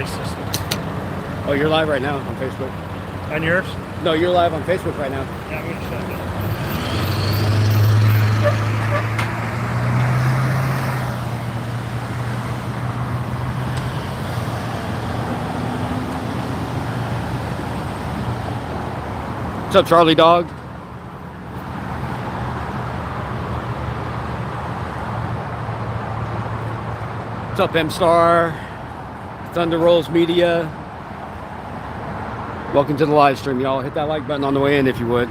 racist. Oh, you're live right now on Facebook. And yours? No, you're live on Facebook right now. Yeah, I'm gonna shut that. What's up, Charlie Dog? What's up, M-Star? Thunder Rolls Media. Welcome to the live stream, y'all. Hit that like button on the way in if you would.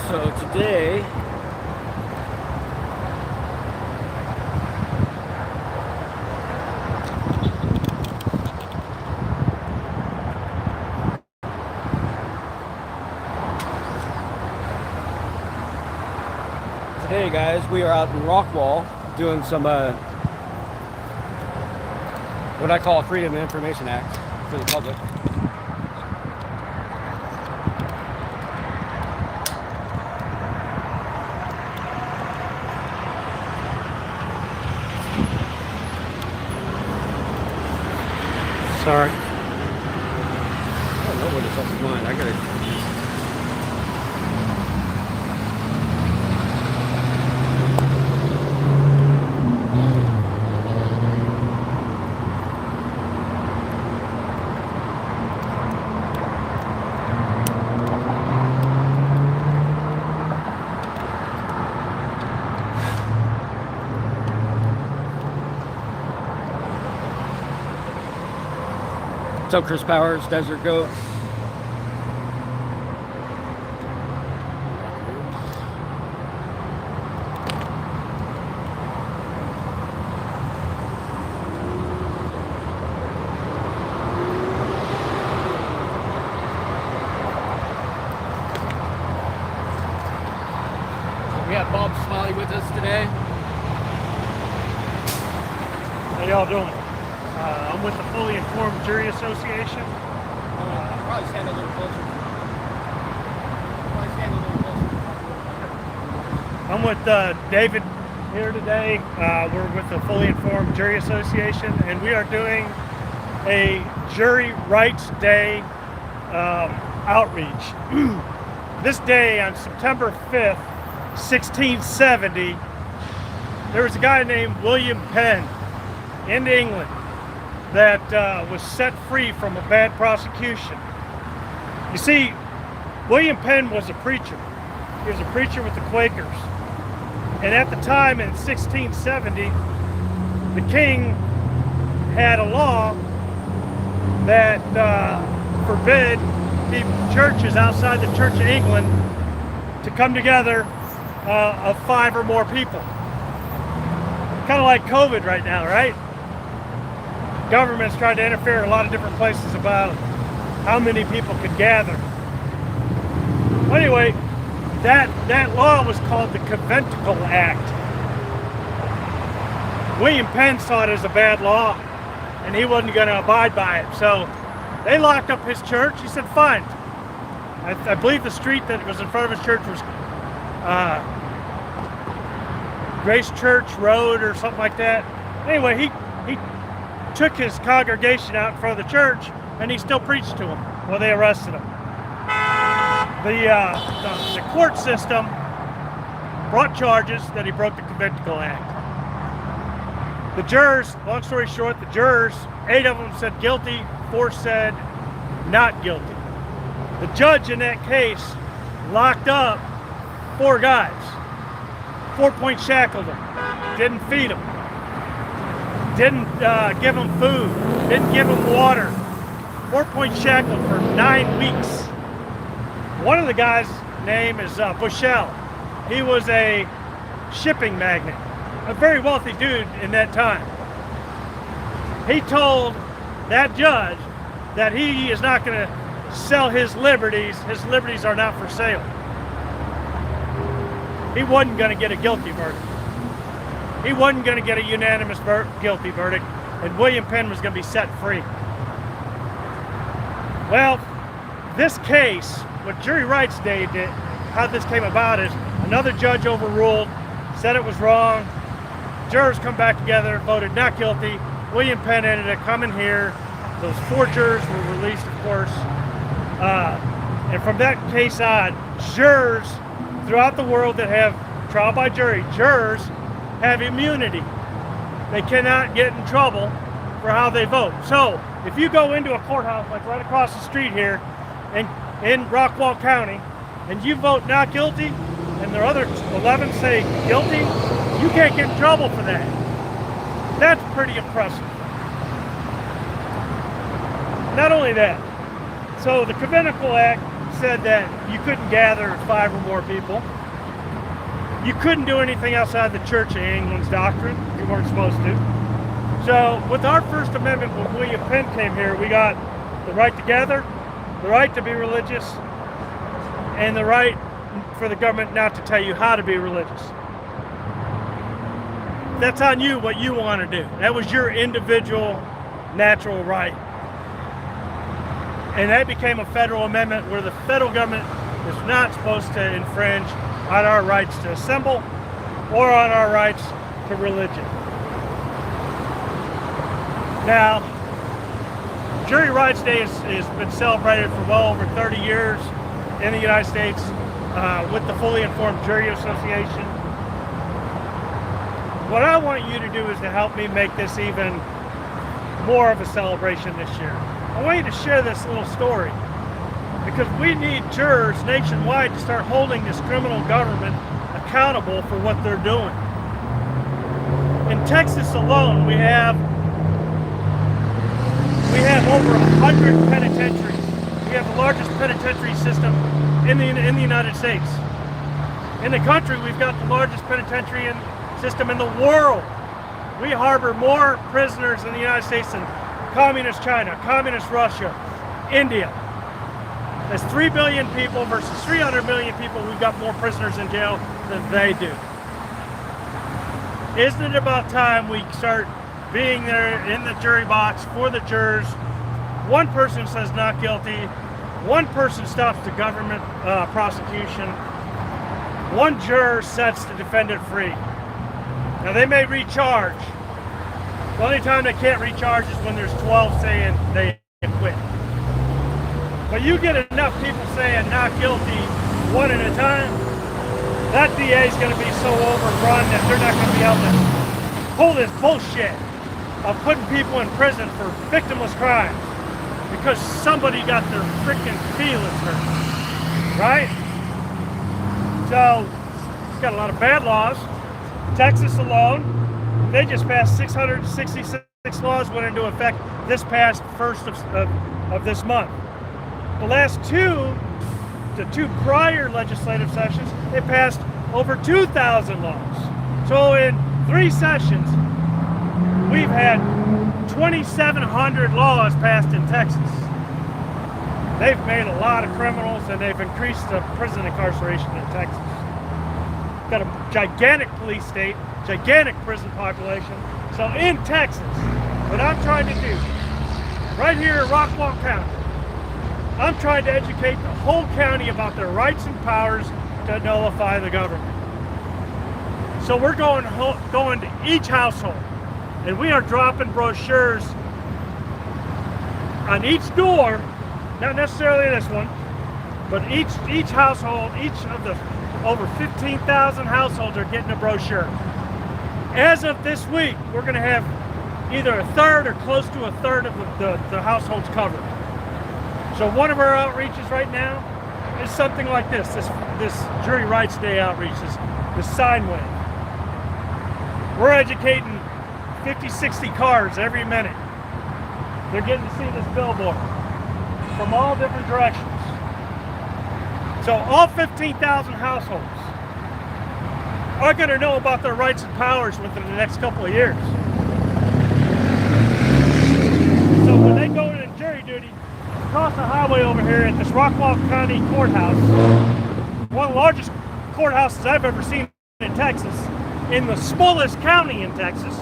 So today, guys, we are out in Rockwall doing some what I call a Freedom of Information Act for the public. Sorry. I don't know what the fuck is mine. I gotta. What's up, Chris Powers, Desert Goat? We have Bob Smiley with us today. How y'all doing? I'm with the Fully Informed Jury Association. Probably stand a little closer. I'm with David here today. We're with the Fully Informed Jury Association, and we are doing a Jury Rights Day outreach. This day on September 5th, 1670, there was a guy named William Penn in England that was set free from a bad prosecution. You see, William Penn was a preacher. He was a preacher with the Quakers. And at the time in 1670, the king had a law that forbid churches outside the Church of England to come together of 5 or more people. Kind of like COVID right now, right? Government's tried to interfere in a lot of different places about how many people could gather. Well, anyway, that law was called the Conventicle Act. William Penn saw it as a bad law, and he wasn't going to abide by it. So they locked up his church. He said, fine. I believe the street that was in front of his church was Grace Church Road or something like that. Anyway, he took his congregation out in front of the church, and he still preached to them while they arrested him. The court system brought charges that he broke the Conventicle Act. The jurors, long story short, the jurors, 8 of them said guilty, 4 said not guilty. The judge in that case locked up 4 guys, 4-point shackled them, didn't feed them, didn't give them food, didn't give them water. 4-point shackled for 9 weeks. One of the guys' name is Bushell. He was a shipping magnate, a very wealthy dude in that time. He told that judge that he is not going to sell his liberties. His liberties are not for sale. He wasn't going to get a guilty verdict. He wasn't going to get a unanimous guilty verdict, and William Penn was going to be set free. Well, this case, what Jury Rights Day did, how this came about is another judge overruled, said it was wrong. Jurors come back together, voted not guilty. William Penn ended up coming here. Those 4 jurors were released, of course. And from that case on, jurors throughout the world that have trial by jury, jurors have immunity. They cannot get in trouble for how they vote. So if you go into a courthouse like right across the street here in Rockwall County and you vote not guilty and the other 11 say guilty, you can't get in trouble for that. That's pretty impressive. Not only that, so the Conventicle Act said that you couldn't gather 5 or more people. You couldn't do anything outside the Church of England's doctrine. You weren't supposed to. So with our First Amendment, when William Penn came here, we got the right to gather, the right to be religious, and the right for the government not to tell you how to be religious. That's on you, what you want to do. That was your individual natural right. And that became a federal amendment where the federal government is not supposed to infringe on our rights to assemble or on our rights to religion. Now, Jury Rights Day has been celebrated for well over 30 years in the United States with the Fully Informed Jury Association. What I want you to do is to help me make this even more of a celebration this year. I want you to share this little story because we need jurors nationwide to start holding this criminal government accountable for what they're doing. In Texas alone, we have over 100 penitentiaries. We have the largest penitentiary system in the United States. In the country, we've got the largest penitentiary system in the world. We harbor more prisoners in the United States than Communist China, Communist Russia, India. There's 3 billion people versus 300 million people. We've got more prisoners in jail than they do. Isn't it about time we start being there in the jury box for the jurors? One person says not guilty. One person stops the government prosecution. One juror sets the defendant free. Now they may recharge. The only time they can't recharge is when there's 12 saying they quit. But you get enough people saying not guilty one at a time, that DA is going to be so overrun that they're not going to be able to pull this bullshit of putting people in prison for victimless crimes because somebody got their freaking feelings hurt, right? So, it's got a lot of bad laws. Texas alone, they just passed 666 laws went into effect this past 1st of this month. The last the two prior legislative sessions, they passed over 2,000 laws. So in 3 sessions, we've had 2,700 laws passed in Texas. They've made a lot of criminals and they've increased the prison incarceration in Texas. Got a gigantic police state, gigantic prison population. So in Texas, what I'm trying to do, right here in Rockwall County, I'm trying to educate the whole county about their rights and powers to nullify the government. So we're going to each household, and we are dropping brochures on each door, not necessarily this one, but each household, each of the over 15,000 households are getting a brochure. As of this week, we're going to have either a third or close to a third of the households covered. So one of our outreaches right now is something like this Jury Rights Day outreach, this sine wave. We're educating 50, 60 cars every minute. They're getting to see this billboard from all different directions. So all 15,000 households are going to know about their rights and powers within the next couple of years. So when they go into jury duty, across the highway over here at this Rockwall County Courthouse, one of the largest courthouses I've ever seen in Texas, in the smallest county in Texas,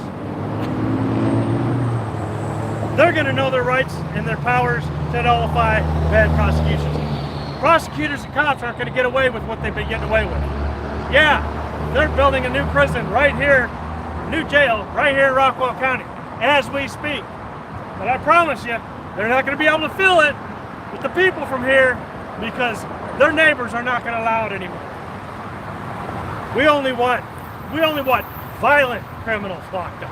they're going to know their rights and their powers to nullify bad prosecutions. Prosecutors and cops aren't going to get away with what they've been getting away with. Yeah, they're building a new prison right here, new jail right here in Rockwall County as we speak. But I promise you, they're not going to be able to fill it with the people from here because their neighbors are not going to allow it anymore. We only want violent criminals locked up.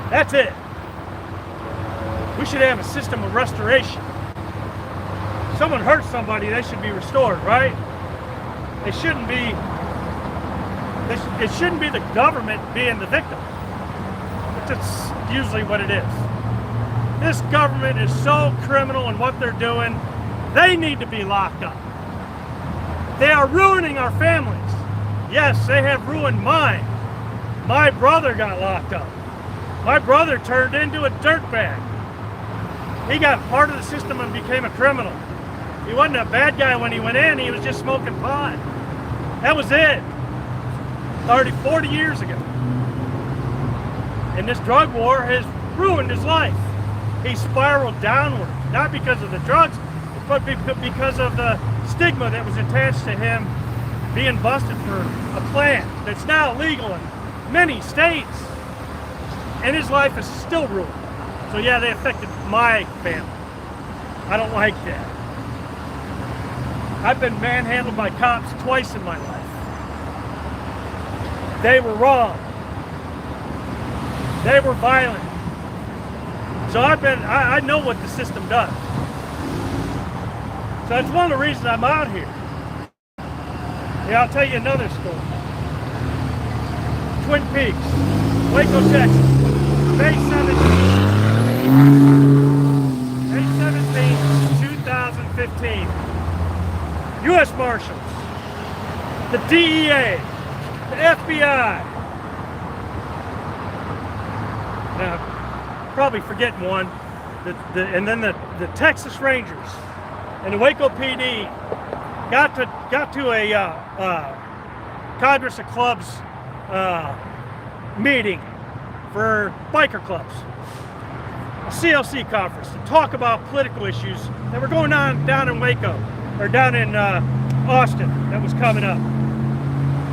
That's it. We should have a system of restoration. If someone hurts somebody, they should be restored, right? It shouldn't be the government being the victim. That's usually what it is. This government is so criminal in what they're doing, they need to be locked up. They are ruining our families. Yes, they have ruined mine. My brother got locked up. My brother turned into a dirtbag. He got part of the system and became a criminal. He wasn't a bad guy when he went in, he was just smoking pot. That was it. 40 years ago. And this drug war has ruined his life. He spiraled downward, not because of the drugs, but because of the stigma that was attached to him being busted for a plant that's now legal in many states. And his life is still ruined. So yeah, they affected my family. I don't like that. I've been manhandled by cops twice in my life. They were wrong. They were violent. So I know what the system does. So that's one of the reasons I'm out here. Yeah, I'll tell you another story. Twin Peaks, Waco, Texas, May 17, 2015. U.S. Marshals, the DEA, the FBI. Now, probably forgetting one. And then the Texas Rangers and the Waco PD got to a Congress of Clubs meeting for biker clubs, a CLC conference, to talk about political issues that were going on down in Waco, or down in Austin, that was coming up.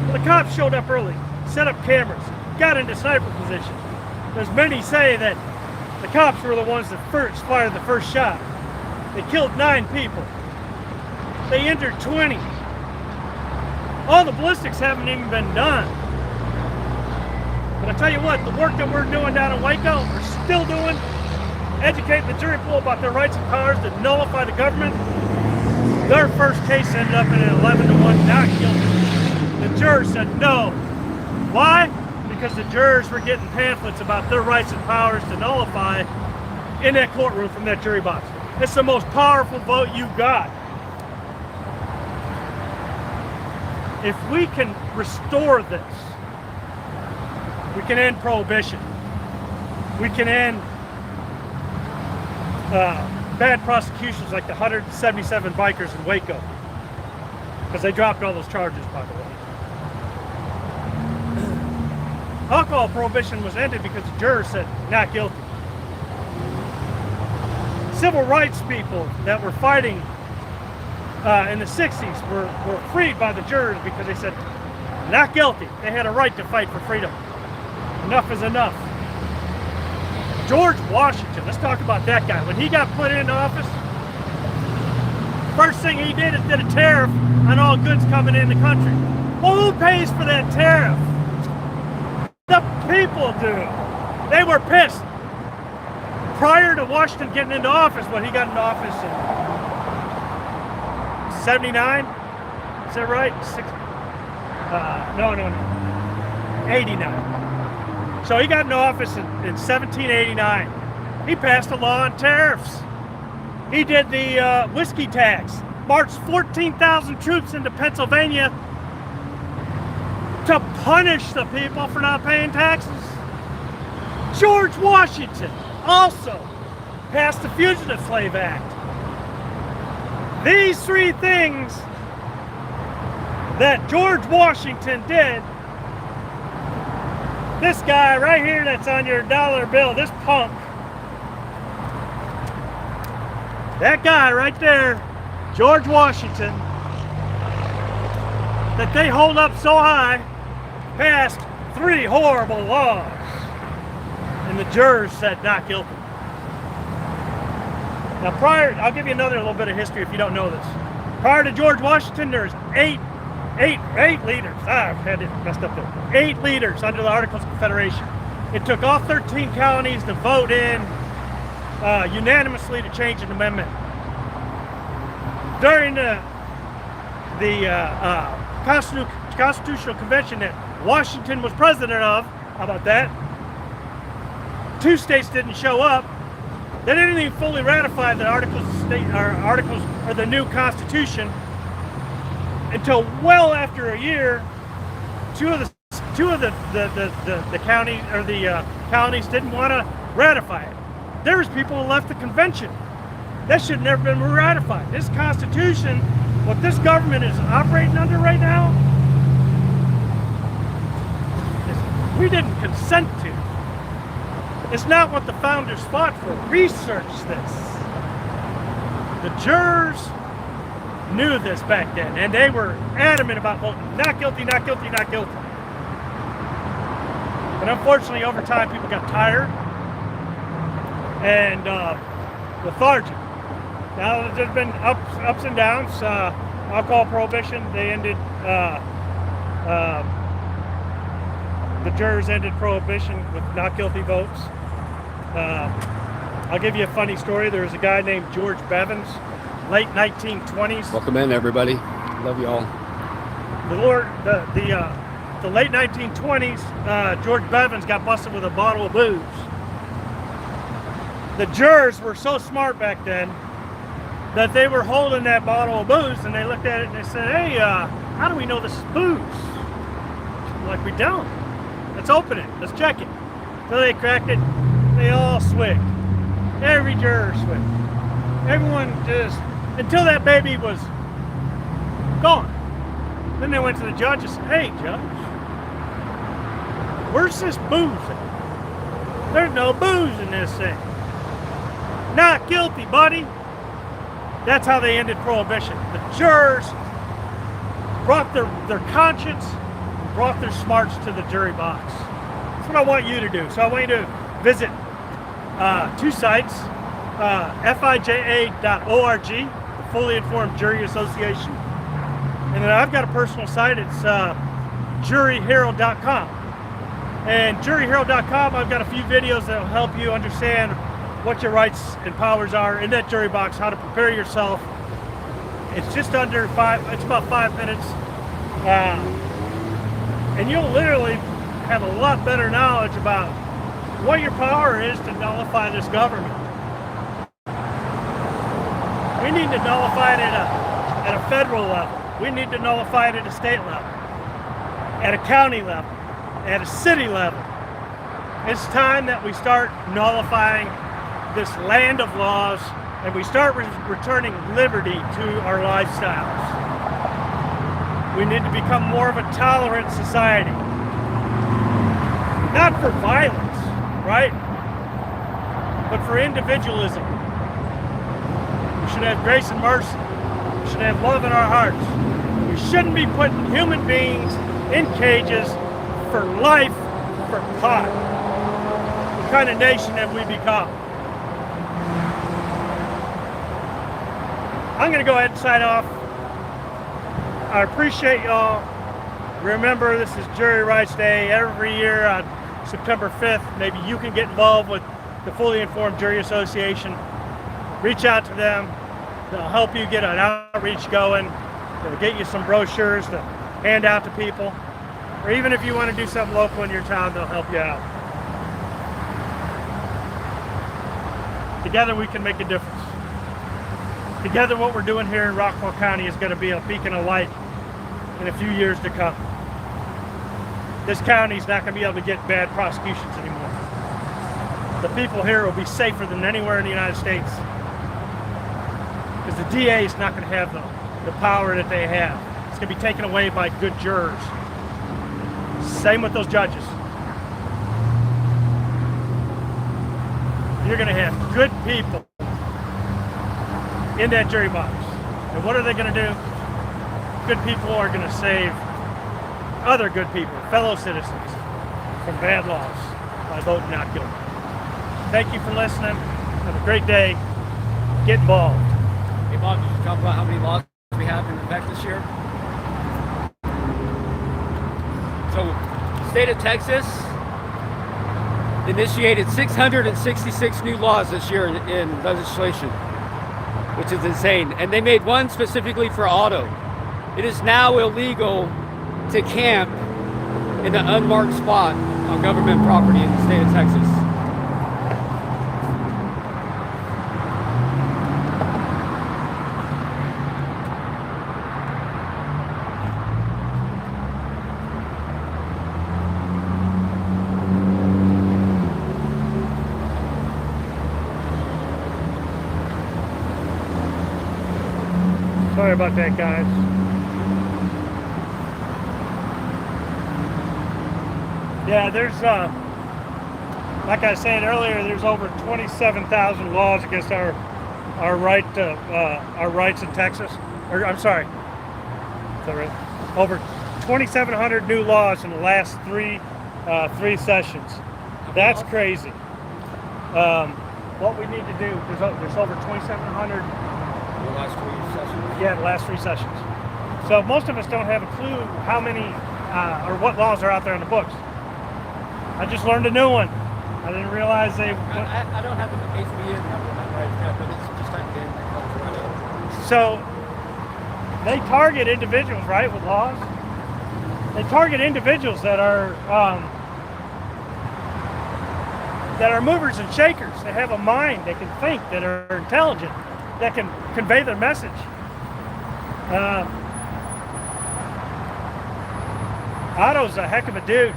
Well, the cops showed up early, set up cameras, got into sniper position. As many say that the cops were the ones that first fired the first shot. They killed 9 people. They injured 20. All the ballistics haven't even been done. But I tell you what, the work that we're doing down in Waco, we're still doing, educating the jury pool about their rights and powers to nullify the government. Their first case ended up in an 11-1 not guilty. The jurors said no. Why? Because the jurors were getting pamphlets about their rights and powers to nullify in that courtroom from that jury box. It's the most powerful vote you got. If we can restore this, we can end prohibition. We can end bad prosecutions like the 177 bikers in Waco, because they dropped all those charges, by the way. Alcohol prohibition was ended because the jurors said not guilty. Civil rights people that were fighting in the 60s were freed by the jurors because they said not guilty. They had a right to fight for freedom. Enough is enough. George Washington, let's talk about that guy. When he got put into office, first thing he did is did a tariff on all goods coming in the country. Well, who pays for that tariff? The people do. They were pissed. Prior to Washington getting into office, when he got into office in 79. Is that right? No. 89. So he got in office in 1789. He passed a law on tariffs. He did the whiskey tax, marched 14,000 troops into Pennsylvania to punish the people for not paying taxes. George Washington also passed the Fugitive Slave Act. These three things that George Washington did, this guy right here that's on your dollar bill, this punk, that guy right there, George Washington, that they hold up so high, passed 3 horrible laws. And the jurors said not guilty. Now I'll give you another little bit of history if you don't know this. Prior to George Washington, there's eight leaders. I had it messed up there. 8 leaders under the Articles of Confederation. It took all 13 colonies to vote in unanimously to change an amendment. During the Constitutional Convention that Washington was president of, how about that? 2 states didn't show up. They didn't even fully ratify the Articles or the new Constitution until well after a year. Two of the counties or the colonies didn't want to ratify it. There was people who left the convention. That should have never been ratified. This Constitution, what this government is operating under right now, we didn't consent to. It's not what the founders fought for. Research this. The jurors knew this back then, and they were adamant about voting not guilty, not guilty, not guilty. But unfortunately, over time, people got tired and lethargic. Now, there's been ups and downs. Alcohol prohibition, they ended, the jurors ended prohibition with not guilty votes. I'll give you a funny story. There was a guy named George Bevins, late 1920s. Welcome in, everybody. Love you all. The late 1920s, George Bevins got busted with a bottle of booze. The jurors were so smart back then that they were holding that bottle of booze and they looked at it and they said, hey, how do we know this is booze? Like, we don't. Let's open it. Let's check it. So they cracked it. They all swigged. Every juror swigged. Everyone just, until that baby was gone. Then they went to the judge and said, hey, judge, where's this booze at? There's no booze in this thing. Not guilty, buddy. That's how they ended prohibition. The jurers brought their conscience, brought their smarts to the jury box. That's what I want you to do. So I want you to visit 2 sites, FIJA.org, the Fully Informed Jury Association. And then I've got a personal site, it's juryhero.com. And juryhero.com, I've got a few videos that will help you understand what your rights and powers are in that jury box, how to prepare yourself. It's just under it's about 5 minutes. And you'll literally have a lot better knowledge about what your power is to nullify this government. We need to nullify it at a federal level. We need to nullify it at a state level, at a county level, at a city level. It's time that we start nullifying this land of laws and we start returning liberty to our lifestyles. We need to become more of a tolerant society. Not for violence, right? But for individualism. We should have grace and mercy. We should have love in our hearts. We shouldn't be putting human beings in cages for life, for pot. What kind of nation have we become? I'm going to go ahead and sign off. I appreciate y'all. Remember, this is Jury Rights Day. Every year on September 5th, maybe you can get involved with the Fully Informed Jury Association. Reach out to them. They'll help you get an outreach going. They'll get you some brochures to hand out to people. Or even if you want to do something local in your town, they'll help you out. Together we can make a difference. Together what we're doing here in Rockwall County is going to be a beacon of light in a few years to come. This county is not going to be able to get bad prosecutions anymore. The people here will be safer than anywhere in the United States, because the DA is not going to have the power that they have. It's going to be taken away by good jurors. Same with those judges. You're going to have good people in that jury box. And what are they going to do? Good people are going to save other good people, fellow citizens, from bad laws by voting not guilty. Thank you for listening. Have a great day. Get involved. Hey, Bob, did you talk about how many laws we have in effect this year? So, the state of Texas initiated 666 new laws this year in legislation, which is insane. And they made one specifically for auto. It is now illegal to camp in an unmarked spot on government property in the state of Texas. Sorry about that, guys. Yeah, there's, like I said earlier, there's over 27,000 laws against our rights in Texas. Or I'm sorry, is that right? Over 2,700 new laws in the last three sessions. That's crazy. What we need to do, there's over 2,700. The last 3 sessions? Yeah, the last 3 sessions. So most of us don't have a clue how many or what laws are out there in the books. I just learned a new one. I didn't realize they... I don't have the HBN number right now, but it's just typed in. So they target individuals, right, with laws? They target individuals that are movers and shakers. They have a mind, they can think, that are intelligent, that can convey their message. Otto's a heck of a dude.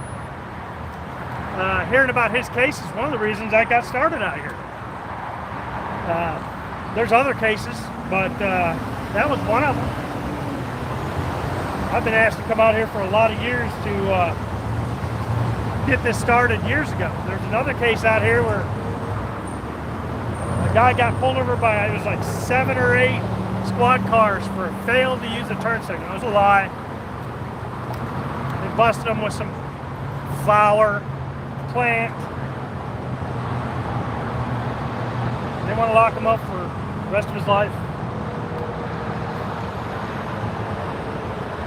Hearing about his case is one of the reasons I got started out here. There's other cases, but that was one of them. I've been asked to come out here for a lot of years to get this started years ago. There's another case out here where a guy got pulled over by, it was like 7 or 8 squad cars for failed to use a turn signal. It was a lie. They busted him with some flour, plant. They want to lock him up for the rest of his life.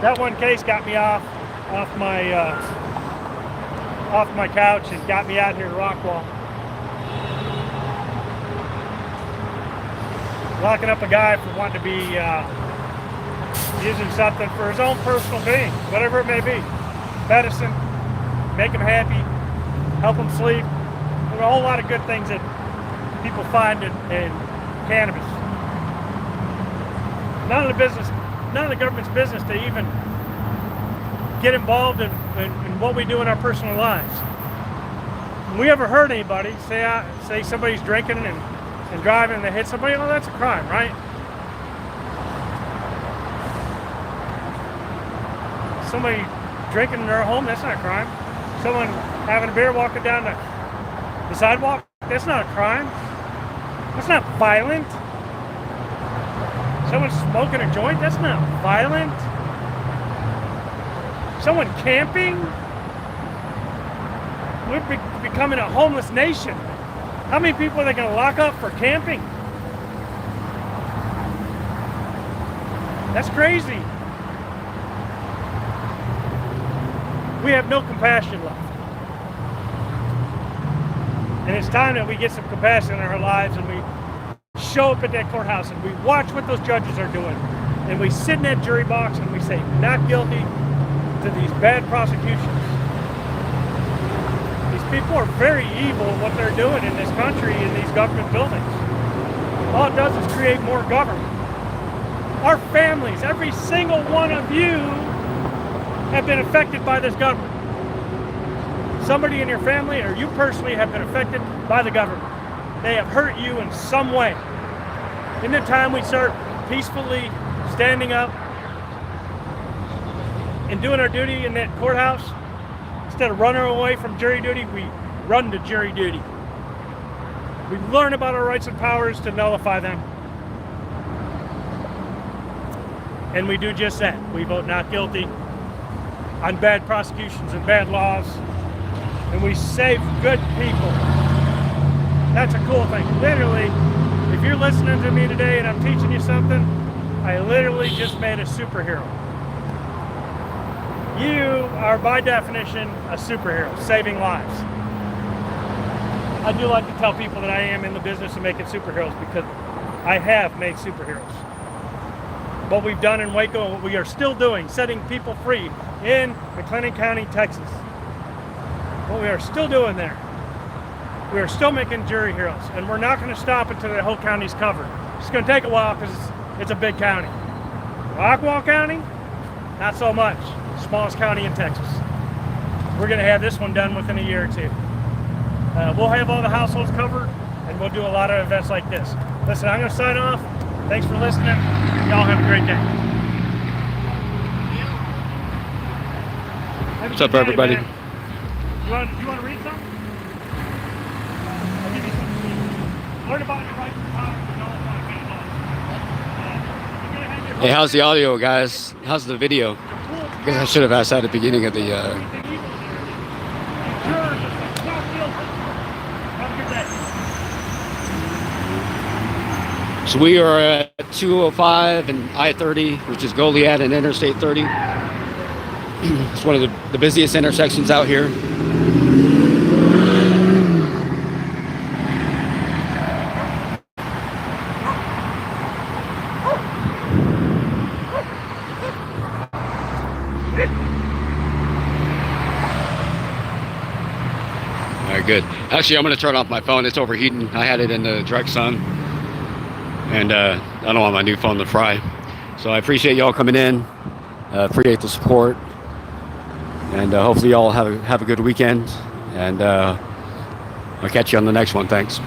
That one case got me off my couch and got me out here in Rockwall. Locking up a guy for wanting to be using something for his own personal gain, whatever it may be. Medicine, make him happy, help him sleep. There's a whole lot of good things that people find in cannabis. None of the government's business to even get involved in what we do in our personal lives. When we ever hurt anybody, say somebody's drinking and driving and they hit somebody, well, that's a crime, right? Somebody drinking in their home, that's not a crime. Someone having a beer walking down the sidewalk, that's not a crime. That's not violent. Someone smoking a joint, that's not violent. Someone camping, we're becoming a homeless nation. How many people are they going to lock up for camping? That's crazy. We have no compassion left. And it's time that we get some compassion in our lives and we show up at that courthouse and we watch what those judges are doing, and we sit in that jury box and we say not guilty to these bad prosecutions. These people are very evil what they're doing in this country, in these government buildings. All it does is create more government. Our families, every single one of you, have been affected by this government. Somebody in your family or you personally have been affected by the government. They have hurt you in some way. Isn't it time we start peacefully standing up and doing our duty in that courthouse? Instead of running away from jury duty, we run to jury duty. We learn about our rights and powers to nullify them. And we do just that. We vote not guilty on bad prosecutions and bad laws. And we save good people. That's a cool thing. Literally, if you're listening to me today and I'm teaching you something, I literally just made a superhero. You are by definition a superhero, saving lives. I do like to tell people that I am in the business of making superheroes because I have made superheroes. What we've done in Waco and what we are still doing, setting people free in McLennan County, Texas. What we are still doing there, we are still making jury heroes, and we're not going to stop until the whole county's covered. It's going to take a while because it's a big county. Rockwall County, not so much. Smallest county in Texas. We're going to have this one done within a year or two. We'll have all the households covered, and we'll do a lot of events like this. Listen, I'm going to sign off. Thanks for listening. Y'all have a great day. What's up, everybody? Man. You want to read something? I'll give you something to read. Learn about your rights and powers and nullify bad laws. Hey, how's the audio, guys? How's the video? I guess I should have asked that at the beginning of the. So we are at 205 and I-30, which is Goliad and Interstate 30. It's one of the busiest intersections out here. All right, good. Actually, I'm going to turn off my phone. It's overheating. I had it in the direct sun, and I don't want my new phone to fry. So I appreciate y'all coming in. Appreciate the support, and hopefully y'all have a good weekend. And I'll catch you on the next one. Thanks.